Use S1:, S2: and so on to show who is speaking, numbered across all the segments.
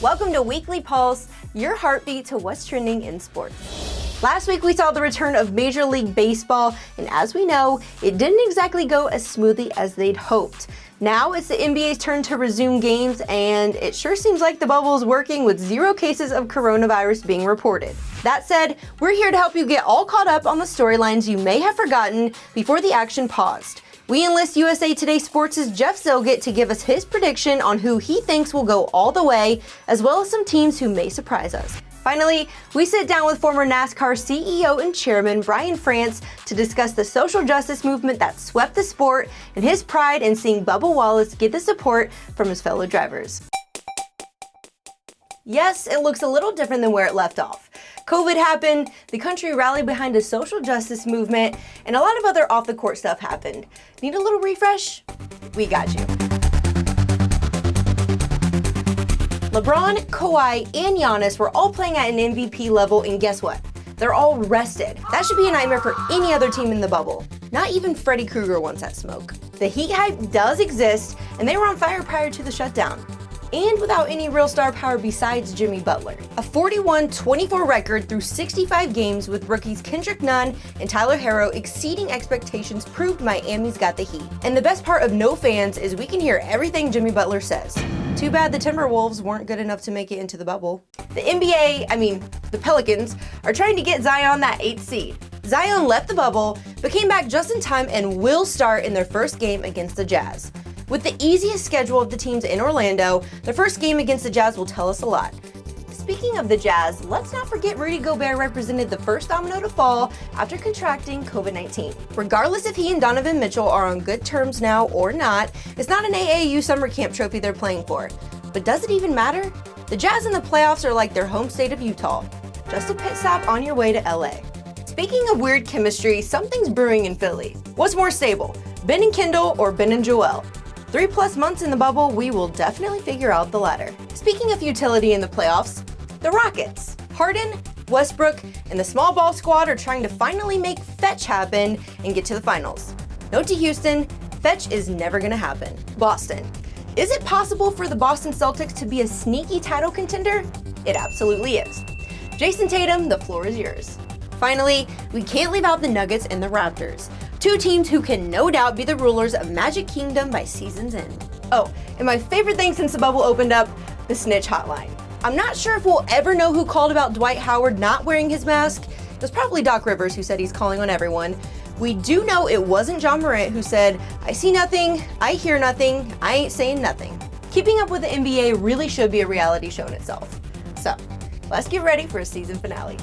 S1: Welcome to Weekly Pulse, your heartbeat to what's trending in sports. Last week we saw the return of Major League Baseball, and as we know, it didn't exactly go as smoothly as they'd hoped. Now it's the NBA's turn to resume games, and it sure seems like the bubble is working with 0 cases of coronavirus being reported. That said, we're here to help you get all caught up on the storylines you may have forgotten before the action paused. We enlist USA Today Sports' Jeff Zillgitt to give us his prediction on who he thinks will go all the way, as well as some teams who may surprise us. Finally, we sit down with former NASCAR CEO and chairman Brian France to discuss the social justice movement that swept the sport and his pride in seeing Bubba Wallace get the support from his fellow drivers. Yes, it looks a little different than where it left off. COVID happened, the country rallied behind a social justice movement, and a lot of other off-the-court stuff happened. Need a little refresh? We got you. LeBron, Kawhi, and Giannis were all playing at an MVP level, and guess what? They're all rested. That should be a nightmare for any other team in the bubble. Not even Freddy Krueger wants that smoke. The Heat hype does exist, and they were on fire prior to the shutdown. And without any real star power besides Jimmy Butler. A 41-24 record through 65 games with rookies Kendrick Nunn and Tyler Herro exceeding expectations proved Miami's got the heat. And the best part of no fans is we can hear everything Jimmy Butler says. Too bad the Timberwolves weren't good enough to make it into the bubble. The the Pelicans, are trying to get Zion that 8th seed. Zion left the bubble, but came back just in time and will start in their first game against the Jazz. With the easiest schedule of the teams in Orlando, the first game against the Jazz will tell us a lot. Speaking of the Jazz, let's not forget Rudy Gobert represented the first domino to fall after contracting COVID-19. Regardless if he and Donovan Mitchell are on good terms now or not, it's not an AAU summer camp trophy they're playing for. But does it even matter? The Jazz in the playoffs are like their home state of Utah. Just a pit stop on your way to LA. Speaking of weird chemistry, something's brewing in Philly. What's more stable, Ben and Kendall or Ben and Joel? 3+ months in the bubble, we will definitely figure out the latter. Speaking of futility in the playoffs, the Rockets. Harden, Westbrook, and the small ball squad are trying to finally make fetch happen and get to the finals. Note to Houston, fetch is never gonna happen. Boston. Is it possible for the Boston Celtics to be a sneaky title contender? It absolutely is. Jason Tatum, the floor is yours. Finally, we can't leave out the Nuggets and the Raptors. 2 teams who can no doubt be the rulers of Magic Kingdom by season's end. Oh, and my favorite thing since the bubble opened up, the snitch hotline. I'm not sure if we'll ever know who called about Dwight Howard not wearing his mask. It was probably Doc Rivers who said he's calling on everyone. We do know it wasn't John Morant who said, "I see nothing, I hear nothing, I ain't saying nothing." Keeping up with the NBA really should be a reality show in itself. So, let's get ready for a season finale.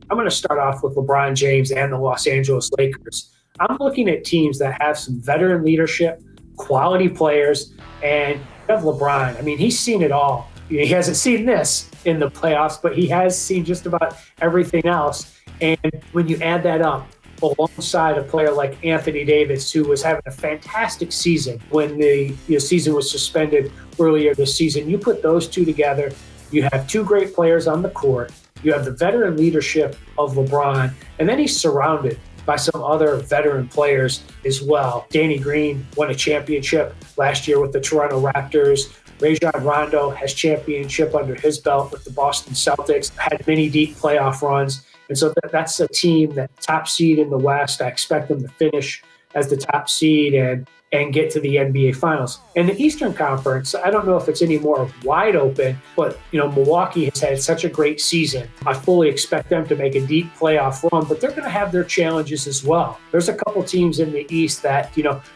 S2: I'm going to start off with LeBron James and the Los Angeles Lakers. I'm looking at teams that have some veteran leadership, quality players, and you have LeBron. I mean, he's seen it all. He hasn't seen this in the playoffs, but he has seen just about everything else. And when you add that up alongside a player like Anthony Davis, who was having a fantastic season when the season was suspended earlier this season, you put those two together, you have 2 great players on the court. You have the veteran leadership of LeBron, and then he's surrounded by some other veteran players as well. Danny Green won a championship last year with the Toronto Raptors. Rajon Rondo has championship under his belt with the Boston Celtics, had many deep playoff runs. And so that's a team that top seed in the West. I expect them to finish as the top seed and get to the NBA Finals. And the Eastern Conference, I don't know if it's any more wide open, but Milwaukee has had such a great season. I fully expect them to make a deep playoff run, but they're going to have their challenges as well. There's a couple teams in the East that,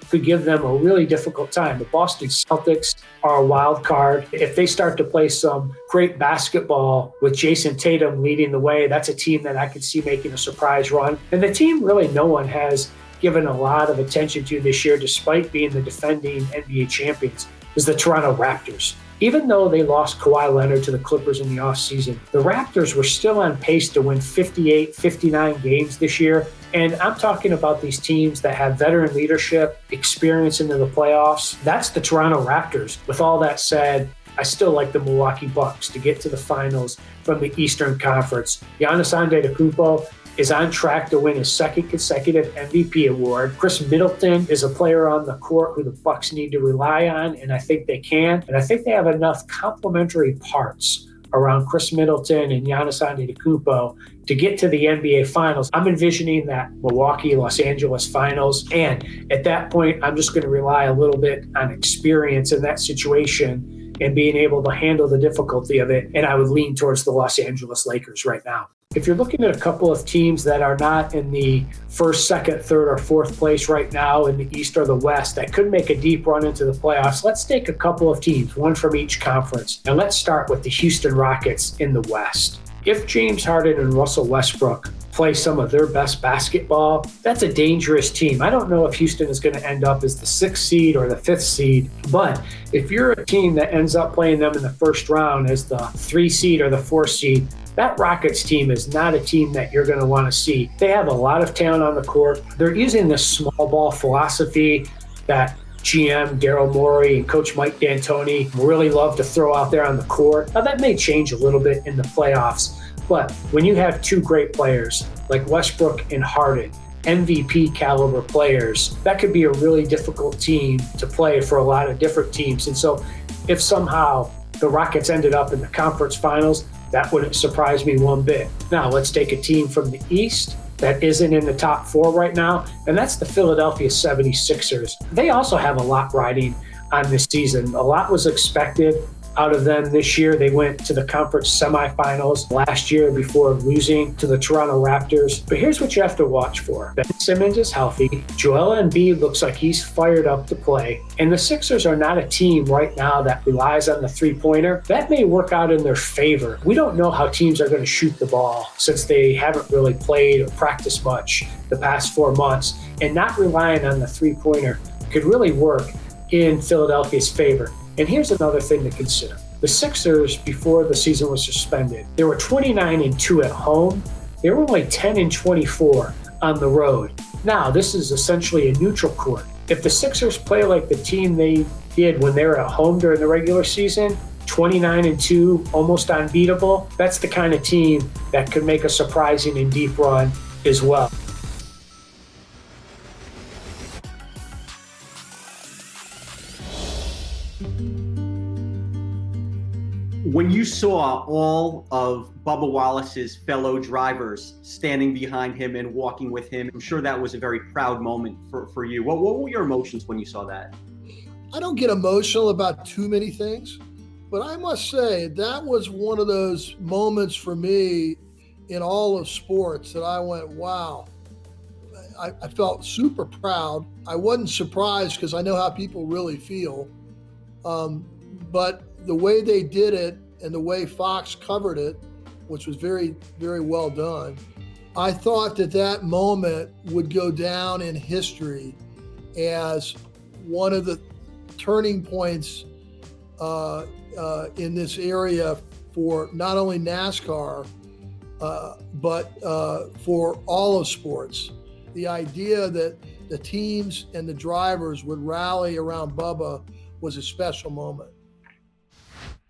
S2: could give them a really difficult time. The Boston Celtics are a wild card. If they start to play some great basketball with Jason Tatum leading the way, that's a team that I could see making a surprise run. And the team really no one has given a lot of attention to this year, despite being the defending NBA champions, is the Toronto Raptors. Even though they lost Kawhi Leonard to the Clippers in the offseason, the Raptors were still on pace to win 58, 59 games this year. And I'm talking about these teams that have veteran leadership, experience into the playoffs. That's the Toronto Raptors. With all that said, I still like the Milwaukee Bucks to get to the finals from the Eastern Conference. Giannis Antetokounmpo is on track to win his second consecutive MVP award. Chris Middleton is a player on the court who the Bucks need to rely on, and I think they can. And I think they have enough complementary parts around Chris Middleton and Giannis Antetokounmpo to get to the NBA Finals. I'm envisioning that Milwaukee-Los Angeles Finals, and at that point, I'm just going to rely a little bit on experience in that situation and being able to handle the difficulty of it, and I would lean towards the Los Angeles Lakers right now. If you're looking at a couple of teams that are not in the first, second, third, or fourth place right now in the East or the West that could make a deep run into the playoffs, let's take a couple of teams, one from each conference. And let's start with the Houston Rockets in the West. If James Harden and Russell Westbrook play some of their best basketball, that's a dangerous team. I don't know if Houston is going to end up as the 6th seed or the 5th seed, but if you're a team that ends up playing them in the first round as the 3 seed or the 4 seed, that Rockets team is not a team that you're going to want to see. They have a lot of talent on the court. They're using this small ball philosophy that GM Daryl Morey and Coach Mike D'Antoni really love to throw out there on the court. Now, that may change a little bit in the playoffs, but when you have two great players like Westbrook and Harden, MVP caliber players, that could be a really difficult team to play for a lot of different teams. And so if somehow the Rockets ended up in the conference finals, that wouldn't surprise me one bit. Now, let's take a team from the East that isn't in the top 4 right now, and that's the Philadelphia 76ers. They also have a lot riding on this season. A lot was expected out of them this year. They went to the conference semifinals last year before losing to the Toronto Raptors. But here's what you have to watch for. Ben Simmons is healthy. Joel Embiid looks like he's fired up to play. And the Sixers are not a team right now that relies on the three-pointer. That may work out in their favor. We don't know how teams are going to shoot the ball since they haven't really played or practiced much the past 4 months. And not relying on the three-pointer could really work in Philadelphia's favor. And here's another thing to consider. The Sixers, before the season was suspended, they were 29-2 at home. They were only 10-24 on the road. Now, this is essentially a neutral court. If the Sixers play like the team they did when they were at home during the regular season, 29-2, almost unbeatable, that's the kind of team that could make a surprising and deep run as well.
S3: When you saw all of Bubba Wallace's fellow drivers standing behind him and walking with him, I'm sure that was a very proud moment for you. What were your emotions when you saw that?
S4: I don't get emotional about too many things, but I must say that was one of those moments for me in all of sports that I went, wow. I felt super proud. I wasn't surprised because I know how people really feel. But the way they did it and the way Fox covered it, which was very, very well done, I thought that moment would go down in history as one of the turning points in this area for not only NASCAR, but for all of sports. The idea that the teams and the drivers would rally around Bubba was a special moment.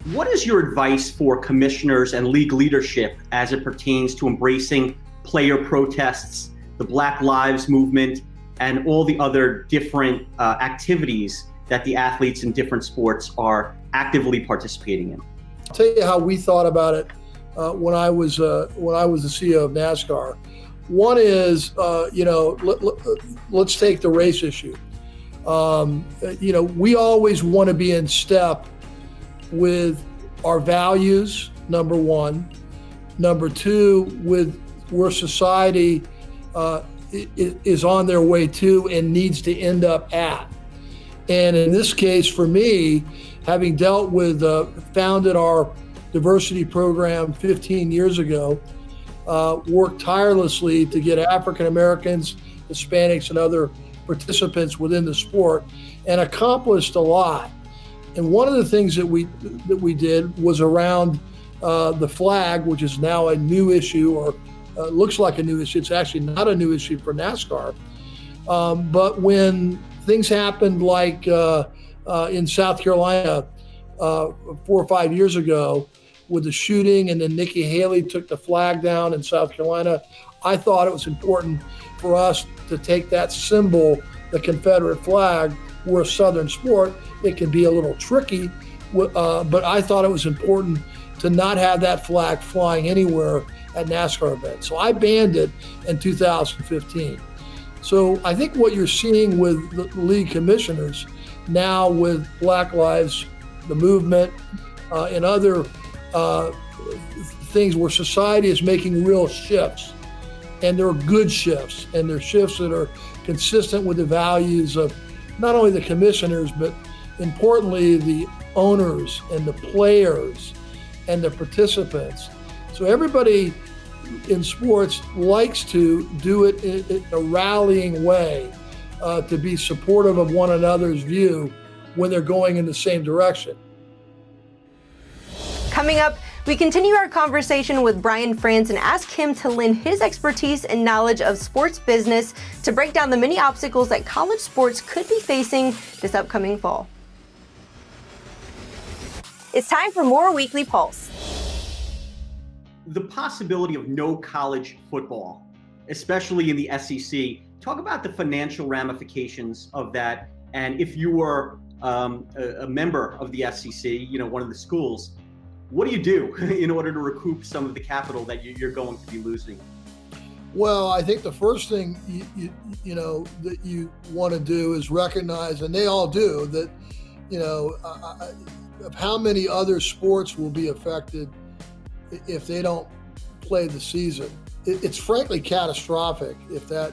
S3: What is your advice for commissioners and league leadership as it pertains to embracing player protests, the Black Lives Movement, and all the other different activities that the athletes in different sports are actively participating in?
S4: I'll tell you how we thought about it when I was the CEO of NASCAR. One is, let's take the race issue. We always want to be in step with our values, number one. Number two, with where society is on their way to and needs to end up at. And in this case, for me, having dealt with, founded our diversity program 15 years ago, worked tirelessly to get African Americans, Hispanics, and other participants within the sport, and accomplished a lot. And one of the things that we did was around the flag, which is now a new issue, or looks like a new issue. It's actually not a new issue for NASCAR. But when things happened like in South Carolina 4 or 5 years ago with the shooting, and then Nikki Haley took the flag down in South Carolina, I thought it was important for us to take that symbol, the Confederate flag. We're a Southern sport. It can be a little tricky, but I thought it was important to not have that flag flying anywhere at NASCAR events. So I banned it in 2015. So I think what you're seeing with the league commissioners now with Black Lives, the movement, and other things where society is making real shifts, and they're good shifts, and they're shifts that are consistent with the values of not only the commissioners, but importantly, the owners and the players and the participants. So everybody in sports likes to do it in a rallying way, to be supportive of one another's view when they're going in the same direction.
S1: Coming up, we continue our conversation with Brian France and ask him to lend his expertise and knowledge of sports business to break down the many obstacles that college sports could be facing this upcoming fall. It's time for more Weekly Pulse.
S3: The possibility of no college football, especially in the SEC, talk about the financial ramifications of that. And if you were a member of the SEC, one of the schools, what do you do in order to recoup some of the capital that you're going to be losing?
S4: Well, I think the first thing that you want to do is recognize, and they all do, that of how many other sports will be affected if they don't play the season. It's frankly catastrophic if that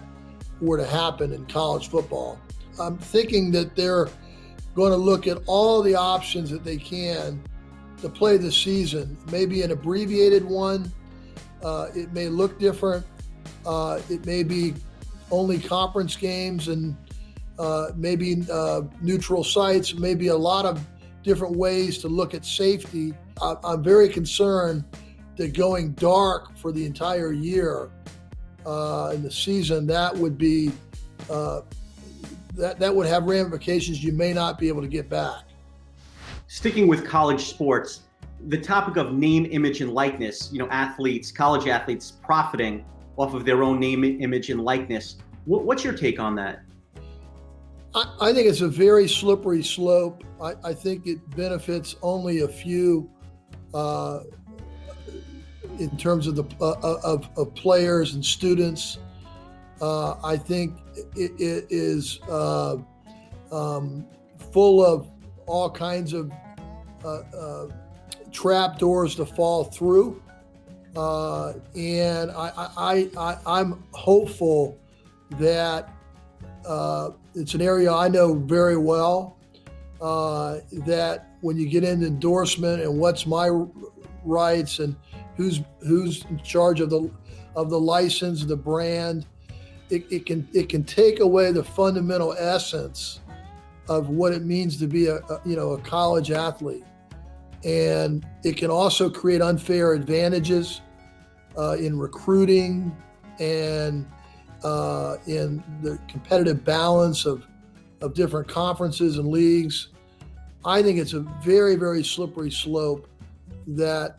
S4: were to happen in college football. I'm thinking that they're going to look at all the options that they can to play the season. Maybe an abbreviated one. It may look different. It may be only conference games and maybe neutral sites, maybe a lot of different ways to look at safety. I'm very concerned that going dark for the entire year in the season, that would be that would have ramifications you may not be able to get back.
S3: Sticking with college sports, the topic of name, image, and likeness, college athletes profiting off of their own name, image, and likeness. What's your take on that?
S4: I think it's a very slippery slope. I think it benefits only a few in terms of of players and students. I think it is full of all kinds of trap doors to fall through, and I'm hopeful that it's an area I know very well, that when you get into endorsement and what's my rights and who's in charge of the license, the brand, it can take away the fundamental essence of what it means to be a college athlete, and it can also create unfair advantages in recruiting and in the competitive balance of different conferences and leagues. I think it's a very, very slippery slope that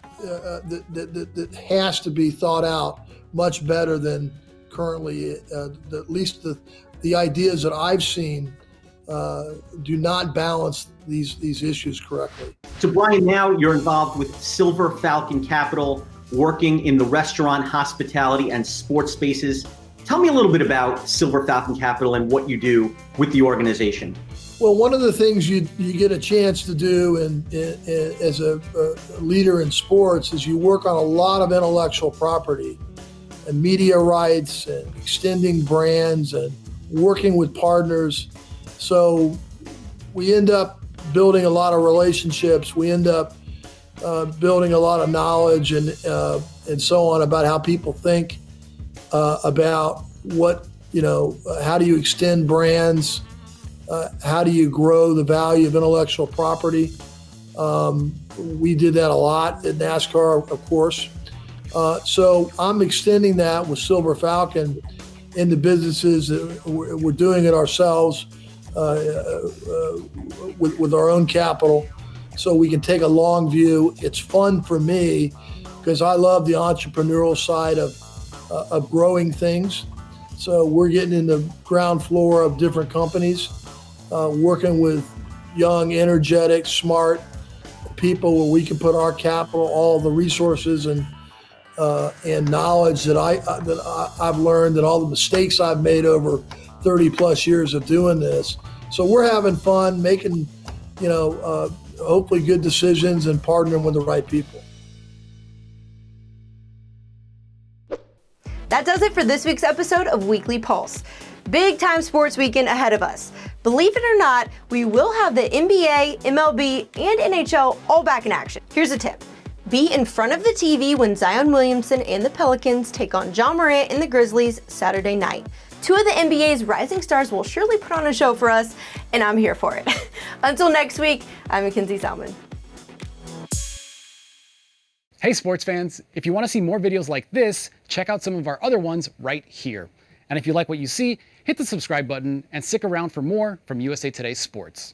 S4: has to be thought out much better than currently. At least the ideas that I've seen do not balance these issues correctly.
S3: So Brian, now you're involved with Silver Falcon Capital, working in the restaurant, hospitality, and sports spaces. Tell me a little bit about Silver Falcon Capital and what you do with the organization.
S4: Well, one of the things you get a chance to do as a leader in sports is you work on a lot of intellectual property and media rights and extending brands and working with partners. So we end up building a lot of relationships. We end up building a lot of knowledge and so on about how people think about what, how do you extend brands? How do you grow the value of intellectual property? We did that a lot at NASCAR, of course. So I'm extending that with Silver Falcon into businesses that we're doing it ourselves with our own capital, so we can take a long view. It's fun for me because I love the entrepreneurial side of of growing things. So we're getting in the ground floor of different companies, working with young, energetic, smart people where we can put our capital, all the resources and knowledge that I've learned, and all the mistakes I've made over 30 plus years of doing this. So we're having fun making, hopefully good decisions and partnering with the right people.
S1: That does it for this week's episode of Weekly Pulse. Big time sports weekend ahead of us. Believe it or not, we will have the NBA, MLB, and NHL all back in action. Here's a tip. Be in front of the TV when Zion Williamson and the Pelicans take on John Morant and the Grizzlies Saturday night. Two of the NBA's rising stars will surely put on a show for us, and I'm here for it. Until next week, I'm Mackenzie Salmon.
S5: Hey sports fans, if you want to see more videos like this, check out some of our other ones right here. And if you like what you see, hit the subscribe button and stick around for more from USA Today Sports.